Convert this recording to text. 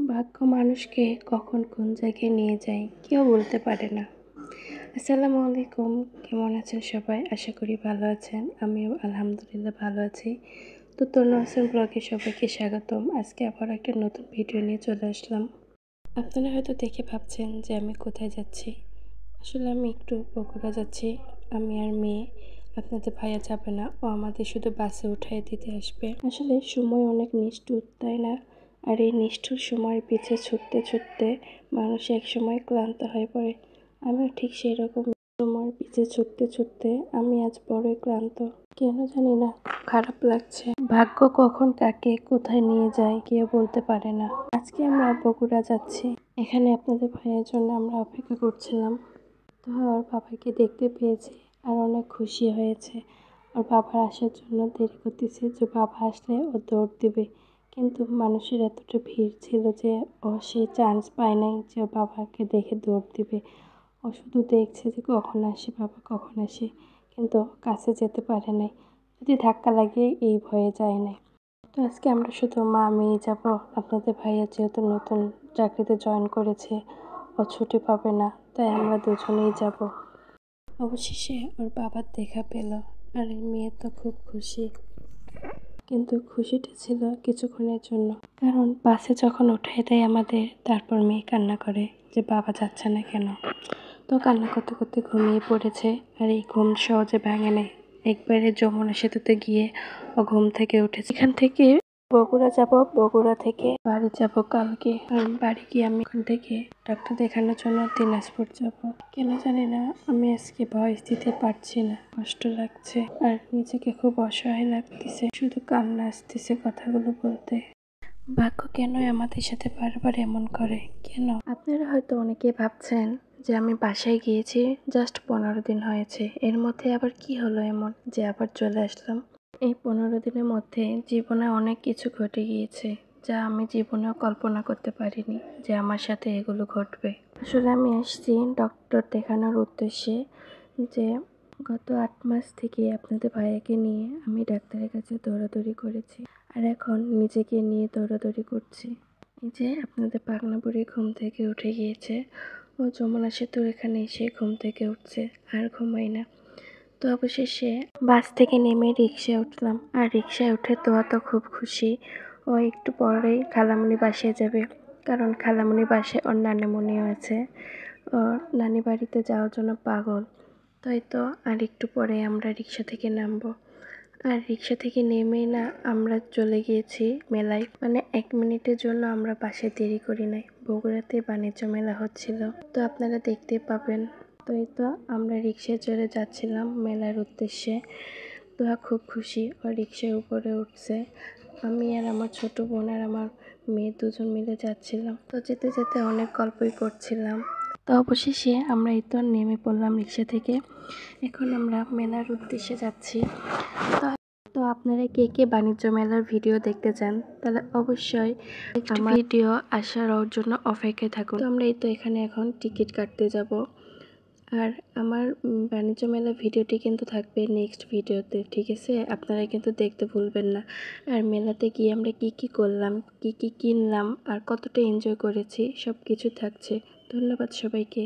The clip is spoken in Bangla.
ভাগ্য মানুষকে কখন কোন জায়গায় নিয়ে যায় কেউ বলতে পারে না। আসসালামু আলাইকুম, কেমন আছেন সবাই? আশা করি ভালো আছেন। আমিও আলহামদুলিল্লাহ ভালো আছি। তো তনু হাসান ব্লগে সবাইকে স্বাগতম। আজকে আবার একটা নতুন ভিডিও নিয়ে চলে আসলাম। আপনারা হয়তো দেখে ভাবছেন যে আমি কোথায় যাচ্ছি। আসলে আমি একটু বগুড়া যাচ্ছি। আমি আর মেয়ে, আপনাদের ভাইয়া যাবে না, ও আমাদের শুধু বাসে উঠাই দিতে আসবে। আসলে সময় অনেক নিষ্ঠুর, তাই না? আর এই নিষ্ঠুর সময়ের পিছে ছুটতে ছুটতে মানুষ এক সময় ক্লান্ত হয়ে পড়ে। আমিও ঠিক সেই রকম সময়ের পিছে ছুটতে ছুটতে আমি আজ বড়ই ক্লান্ত। কেন জানি না, খারাপ লাগছে। ভাগ্য কখন কাকে কোথায় নিয়ে যায় কেউ বলতে পারে না। আজকে আমরা বগুড়া যাচ্ছি। এখানে আপনাদের ভাইয়ের জন্য আমরা অপেক্ষা করছিলাম। তো ওর বাবাকে দেখতে পেয়েছে আর অনেক খুশি হয়েছে। ওর বাবার আসার জন্য দেরি করতেছে, যে বাবা আসলে ও দৌড় দিবে। কিন্তু মানুষের এতটা ভিড় ছিল যে ও সেই চান্স পায় নাই যে ওর বাবাকে দেখে দৌড় দিবে। ও শুধু দেখছে যে কখন আসে বাবা, কখন আসে, কিন্তু কাছে যেতে পারে নাই। যদি ধাক্কা লাগে এই ভয়ে যায় নাই। তো আজকে আমরা শুধু মা মেয়ে যাব। আপনাদের ভাইয়া যেহেতু নতুন চাকরিতে জয়েন করেছে, ও ছুটি পাবে না, তাই আমরা দুজনেই যাব। অবশেষে ওর বাবার দেখা পেল, আর এই মেয়ে তো খুব খুশি। কিন্তু খুশিটা ছিল কিছুক্ষণের জন্য, কারণ বাসে যখন উঠাই দেয় আমাদের, তারপর মেয়ে কান্না করে যে বাবা যাচ্ছে না কেন। তো কান্না করতে করতে ঘুমিয়ে পড়েছে, আর এই ঘুম সহজে ভাঙে নেই। একবারে যমুনা সেতুতে গিয়ে ও ঘুম থেকে উঠেছে। এখান থেকে বগুড়া যাব, বগুড়া থেকে বাড়ি যাব কালকে। আর বাড়ি গিয়ে আমি এখান থেকে ডাক্তার দেখানোর জন্য দিনাজপুর যাব। কেন জানি না, আমি আজকে ভয়েস দিতে পারছি না, কষ্ট লাগছে আর নিজেকে খুব অসহায় লাগতেছে। শুধু কান্না আসতেছে কথাগুলো বলতে। ভাগ্য কেন আমাদের সাথে বারবার এমন করে, কেন? আপনারা হয়তো অনেকেই ভাবছেন যে আমি বাসায় গিয়েছি জাস্ট 15 দিন হয়েছে, এর মধ্যে আবার কি হলো এমন যে আবার চলে আসলাম। এই 15 দিনের মধ্যে জীবনে অনেক কিছু ঘটে গিয়েছে, যা আমি জীবনেও কল্পনা করতে পারিনি যে আমার সাথে এগুলো ঘটবে। আসলে আমি আসছি ডক্টর দেখানোর উদ্দেশ্যে, যে গত 8 মাস থেকে আপনাদের ভাইয়াকে নিয়ে আমি ডাক্তারের কাছে দৌড়াদৌড়ি করেছি, আর এখন নিজেকে নিয়ে দৌড়াদৌড়ি করছি। এই যে আপনাদের পাগনা বুড়ি ঘুম থেকে উঠে গিয়েছে, ও যমুনা সেতুর এখানে এসে ঘুম থেকে উঠছে, আর ঘুমাই না। তো অবশেষে বাস থেকে নেমে রিক্সায় উঠলাম, আর রিক্সায় উঠে তো খুব খুশি। ও একটু পরেই খালামণি বাসায় যাবে, কারণ খালামণি বাসায় ওর নানিমণিও আছে। ওর নানি বাড়িতে যাওয়ার জন্য পাগল। তাই তো আর একটু পরে আমরা রিক্সা থেকে নামবো। আর রিক্সা থেকে নেমেই না আমরা চলে গিয়েছি মেলায়। মানে 1 মিনিটের জন্য আমরা বাসায় দেরি করি নাই। বগুড়াতে বাণিজ্য মেলা হচ্ছিল, তো আপনারা দেখতে পাবেন। তো এই তো আমরা রিক্সায় চড়ে যাচ্ছিলাম মেলার উদ্দেশ্যে। তো খুব খুশি, ও রিক্সার উপরে উঠছে। আমি আর আমার ছোট বোন আর আমার মেয়ে দুজন মিলে যাচ্ছিলাম। তো যেতে যেতে অনেক গল্পই করছিলাম। তো অবশেষে আমরা এই তো নেমে পড়লাম রিক্সা থেকে। এখন আমরা মেলার উদ্দেশ্যে যাচ্ছি। তো তো আপনারা কে কে বাণিজ্য মেলার ভিডিও দেখতে চান, তাহলে অবশ্যই আমার ভিডিও আসার জন্য অপেক্ষায় থাকুন। তো আমরা এই তো এখানে এখন টিকিট কাটতে যাব। আর আমার বাণিজ্য মেলা ভিডিওটি কিন্তু থাকবে নেক্সট ভিডিওতে, ঠিক আছে? আপনারা কিন্তু দেখতে ভুলবেন না। আর মেলাতে গিয়ে আমরা কি কি করলাম, কি কি কিনলাম, আর কতটা এনজয় করেছি, সব কিছু থাকছে। ধন্যবাদ সবাইকে।